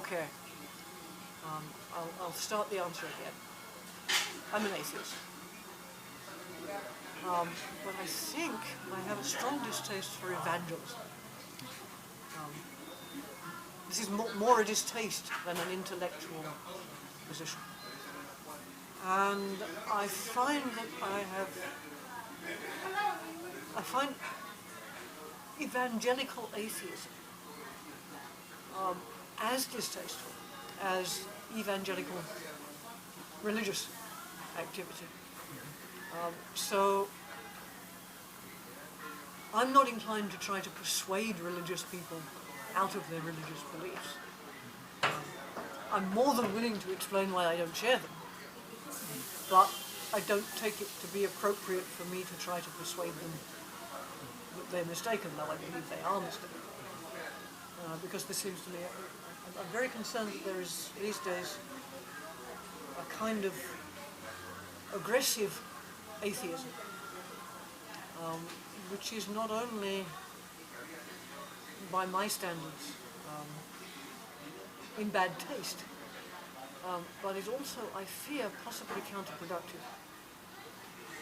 Okay. I'll start the answer again. I'm an atheist. But I think I have a strong distaste for evangelism. This is more a distaste than an intellectual position. And I find that I find evangelical atheism as distasteful as evangelical religious activity. So I'm not inclined to try to persuade religious people out of their religious beliefs. I'm more than willing to explain why I don't share them, but I don't take it to be appropriate for me to try to persuade them that they're mistaken, though I believe they are mistaken. Because this seems to me, I'm very concerned that there is, these days, a kind of aggressive atheism, which is not only, by my standards, in bad taste, but is also, I fear, possibly counterproductive.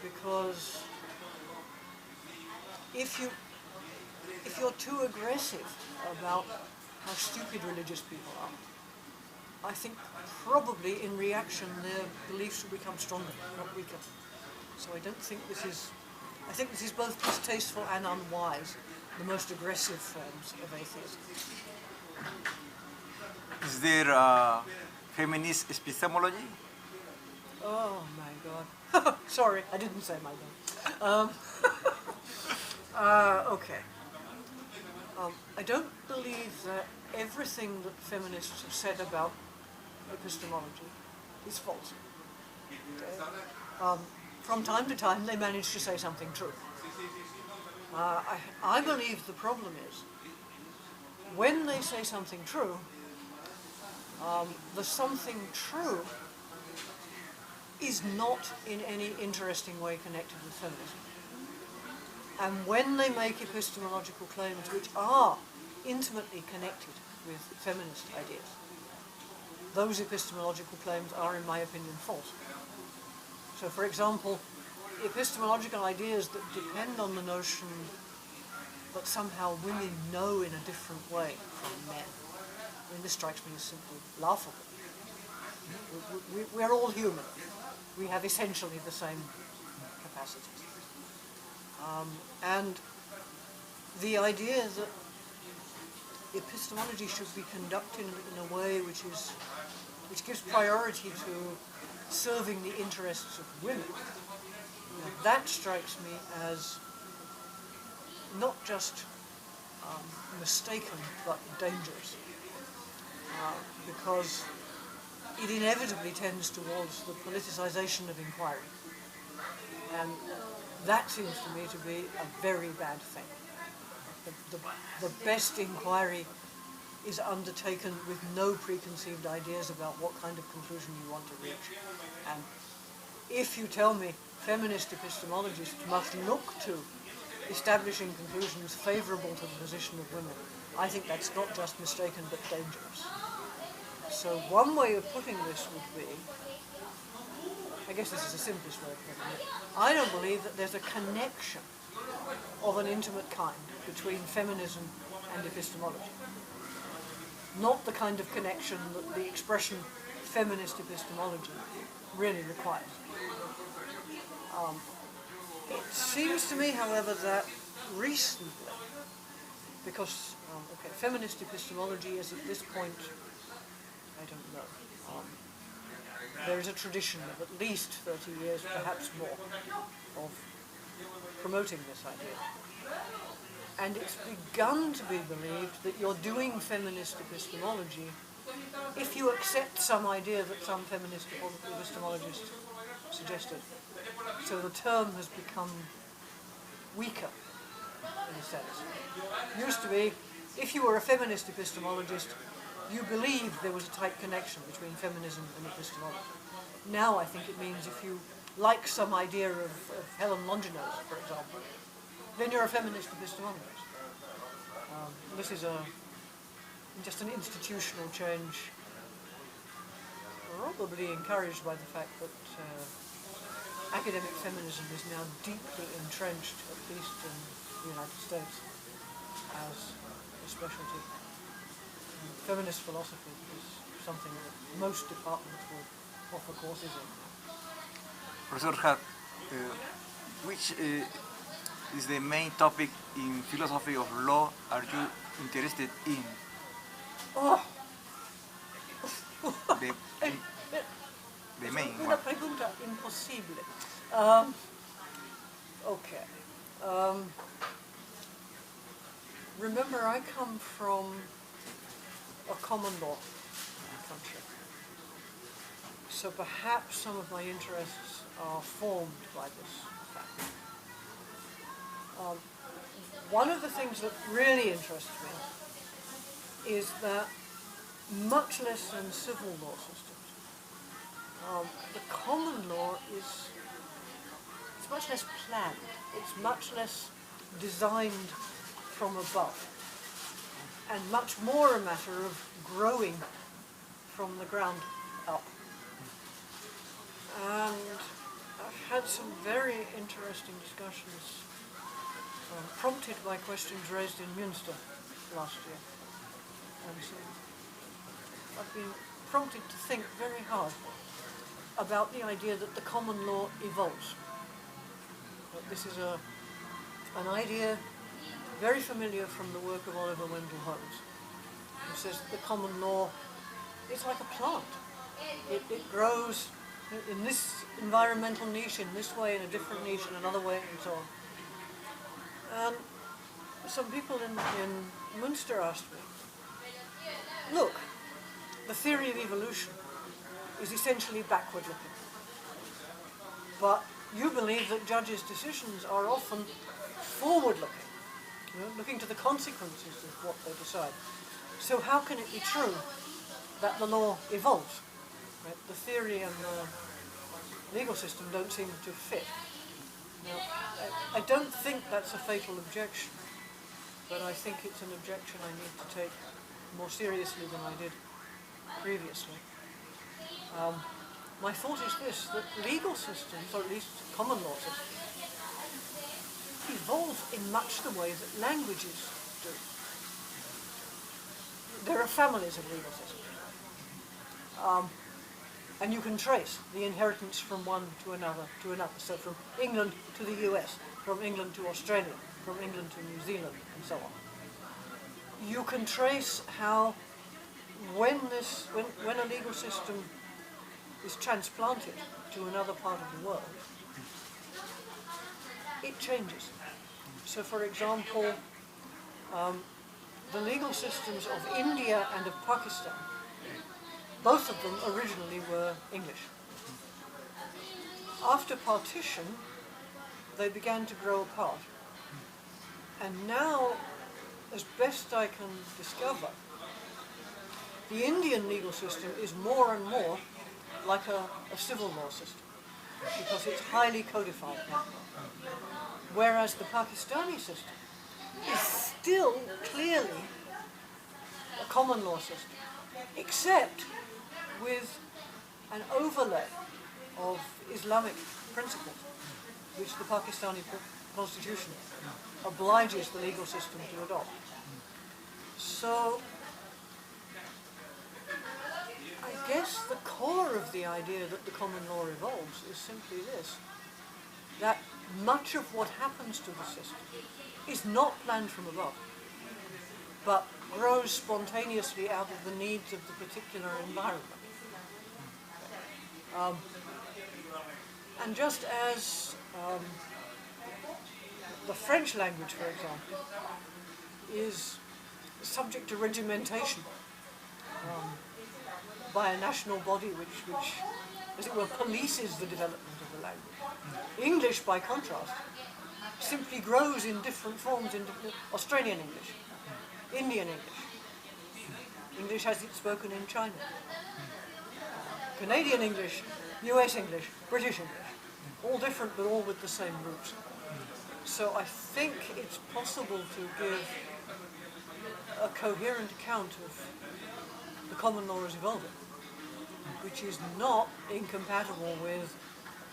Because if you're too aggressive about how stupid religious people are, I think probably in reaction their beliefs will become stronger, not weaker. So I don't think this is, I think this is both distasteful and unwise, the most aggressive forms of atheism. Is there feminist epistemology? Oh my God. Sorry, I didn't say my God. Okay. I don't believe that everything that feminists have said about epistemology is false. Okay? From time to time, they manage to say something true. I believe the problem is, when they say something true, the something true is not in any interesting way connected with feminism. And when they make epistemological claims which are intimately connected with feminist ideas, those epistemological claims are, in my opinion, false. So, for example, epistemological ideas that depend on the notion that somehow women know in a different way from men. I mean, this strikes me as simply laughable. We're all human. We have essentially the same capacities. And the idea that epistemology should be conducted in a way which gives priority to serving the interests of women, that strikes me as not just mistaken, but dangerous. Because it inevitably tends towards the politicization of inquiry. And that seems to me to be a very bad thing. The best inquiry is undertaken with no preconceived ideas about what kind of conclusion you want to reach. And if you tell me feminist epistemologists must look to establishing conclusions favorable to the position of women, I think that's not just mistaken but dangerous. So one way of putting this would be, I guess this is the simplest way of putting it, I don't believe that there's a connection of an intimate kind between feminism and epistemology. Not the kind of connection that the expression feminist epistemology really requires. It seems to me, however, that recently, because feminist epistemology is at this point, I don't know, there is a tradition of at least 30 years, perhaps more, of promoting this idea. And it's begun to be believed that you're doing feminist epistemology if you accept some idea that some feminist epistemologists suggested. So the term has become weaker, in a sense. It used to be, if you were a feminist epistemologist, you believed there was a tight connection between feminism and epistemology. Now I think it means if you like some idea of Helen Longinus, for example, then you're a feminist epistemologist. This is just an institutional change, probably encouraged by the fact that academic feminism is now deeply entrenched, at least in the United States, as a specialty. Feminist philosophy is something that most departments would offer courses in. Professor Haack, which is the main topic in philosophy of law are you interested in? Oh. The main Una one. pregunta imposible. Okay. Remember, I come from a common law country, so perhaps some of my interests are formed by this fact. One of the things that really interests me is that much less than civil law systems, the common law is much less planned. It's much less designed from above, and much more a matter of growing from the ground up. And I've had some very interesting discussions prompted by questions raised in Münster last year. And so I've been prompted to think very hard about the idea that the common law evolves. This is an idea very familiar from the work of Oliver Wendell Holmes, who says that the common law is like a plant. It grows in this environmental niche in this way, in a different niche in another way, and so on. And some people in Münster asked me, look, the theory of evolution is essentially backward-looking. But you believe that judges' decisions are often forward-looking, looking to the consequences of what they decide. So how can it be true that the law evolves? Right? The theory and the legal system don't seem to fit. Now, I don't think that's a fatal objection, but I think it's an objection I need to take more seriously than I did previously. My thought is this, that legal systems, or at least common law systems, evolve in much the way that languages do. There are families of legal systems. And you can trace the inheritance from one to another to another. So from England to the US, from England to Australia, from England to New Zealand, and so on. You can trace how when a legal system is transplanted to another part of the world, it changes. So for example, the legal systems of India and of Pakistan, both of them originally were English. After partition, they began to grow apart. And now, as best I can discover, the Indian legal system is more and more like a civil law system, because it's highly codified now. Whereas the Pakistani system is still clearly a common law system, except with an overlay of Islamic principles, which the Pakistani constitution obliges the legal system to adopt. So, I guess the core of the idea that the common law evolves is simply this, that much of what happens to the system is not planned from above, but grows spontaneously out of the needs of the particular environment. And just as the French language, for example, is subject to regimentation by a national body which, as it were, polices the development of the language. English, by contrast, simply grows in different forms in Australian English, Indian English. English as it's spoken in China. Canadian English, US English, British English. All different, but all with the same roots. So I think it's possible to give a coherent account of the common law as evolving, which is not incompatible with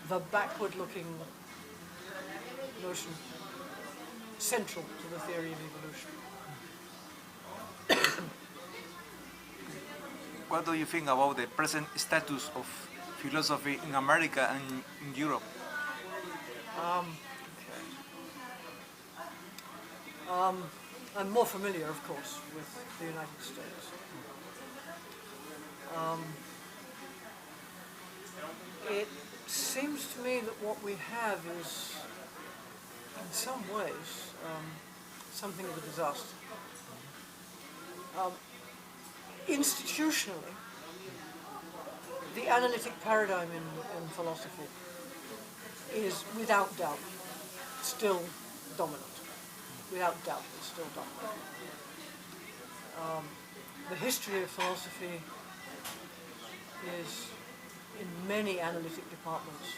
the backward-looking notion central to the theory of evolution. What do you think about the present status of philosophy in America and in Europe? I'm more familiar, of course, with the United States. It seems to me that what we have is, in some ways, something of a disaster. Institutionally, the analytic paradigm in philosophy is, without doubt, still dominant. Without doubt, it's still dominant. The history of philosophy is, in many analytic departments,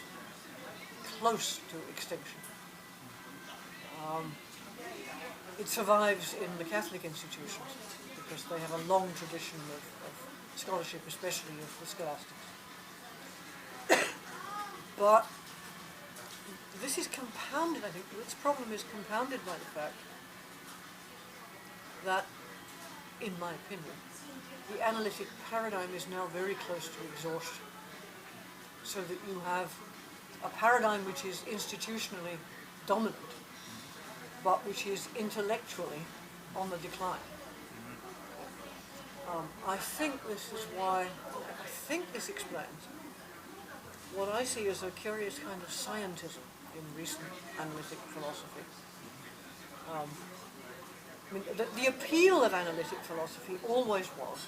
close to extinction. It survives in the Catholic institutions because they have a long tradition of scholarship, especially of the scholastics. But this is compounded, I think, its problem is compounded by the fact that, in my opinion, the analytic paradigm is now very close to exhaustion. So that you have a paradigm which is institutionally dominant, but which is intellectually on the decline. I think this explains what I see as a curious kind of scientism in recent analytic philosophy. The appeal of analytic philosophy always was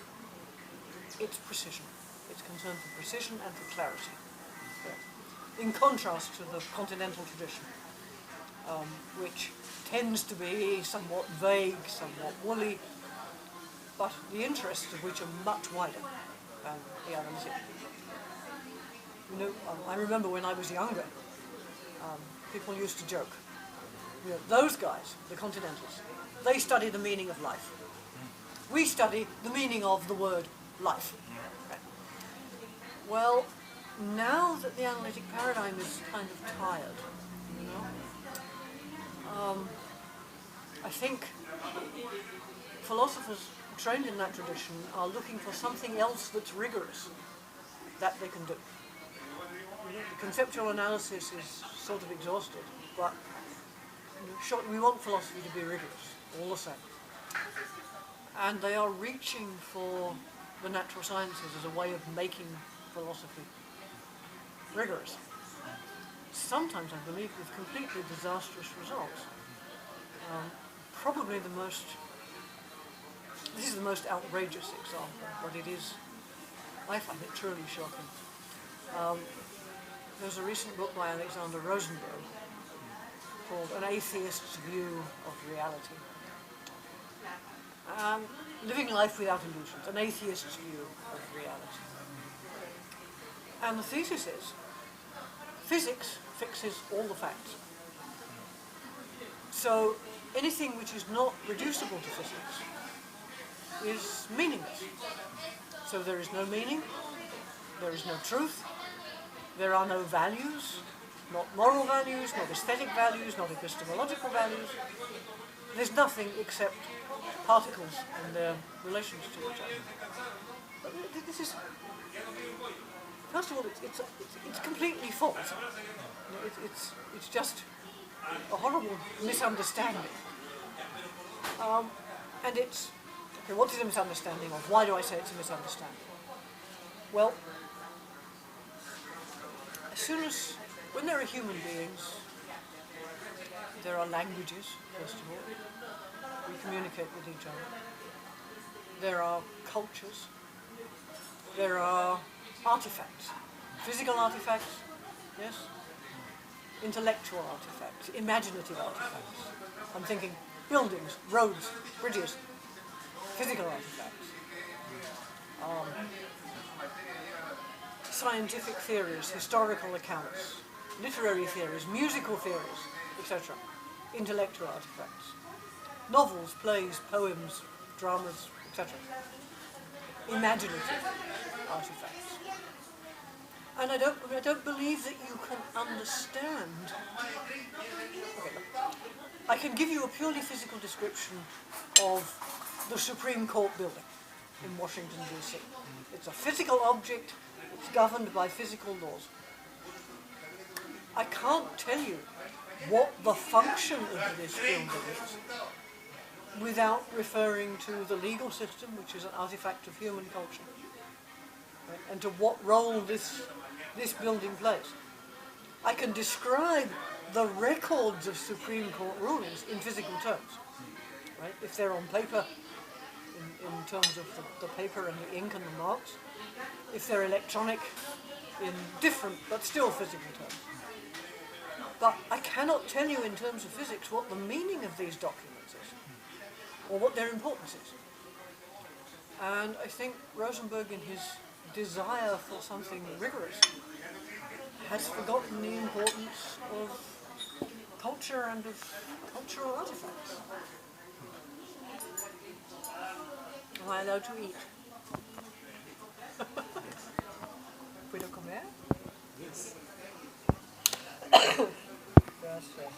its precision. It's concerned for precision and for clarity. In contrast to the continental tradition, which tends to be somewhat vague, somewhat woolly, but the interests of which are much wider than the analytic. I remember when I was younger, people used to joke, those guys, the continentals, they study the meaning of life. We study the meaning of the word life. Okay. Well, now that the analytic paradigm is kind of tired, I think philosophers trained in that tradition are looking for something else that's rigorous that they can do. The conceptual analysis is sort of exhausted, but we want philosophy to be rigorous, all the same. And they are reaching for the natural sciences as a way of making philosophy rigorous. Sometimes, I believe, with completely disastrous results. Probably this is the most outrageous example, but I find it truly shocking. There's a recent book by Alexander Rosenberg called An Atheist's View of Reality. Living life without illusions, an atheist's view of reality. And the thesis is, physics fixes all the facts. So anything which is not reducible to physics is meaningless. So there is no meaning, there is no truth, there are no values, not moral values, not aesthetic values, not epistemological values. There's nothing except particles and their relations to each other. But this is, first of all, it's completely false. It's just a horrible misunderstanding. And it's, okay, what is a misunderstanding of? Why do I say it's a misunderstanding? Well, when there are human beings, there are languages, first of all. We communicate with each other. There are cultures. There are artifacts. Physical artifacts, yes. Intellectual artifacts, imaginative artifacts. I'm thinking buildings, roads, bridges, physical artifacts. Scientific theories, historical accounts, literary theories, musical theories, etc. Intellectual artifacts. Novels, plays, poems, dramas, etc. Imaginative artifacts. And I don't believe that you can understand. Okay, look. I can give you a purely physical description of the Supreme Court building in Washington, D.C. It's a physical object, it's governed by physical laws. I can't tell you what the function of this building is without referring to the legal system, which is an artifact of human culture, right, and to what role this building plays. I can describe the records of Supreme Court rulings in physical terms, right? If they're on paper, in terms of the paper and the ink and the marks. If they're electronic, in different but still physical terms. But I cannot tell you in terms of physics what the meaning of these documents is, or what their importance is. And I think Rosenberg, in his desire for something rigorous, has forgotten the importance of culture and of cultural artifacts. Am I allowed to eat? ¿Puedo comer? Yes. Gracias.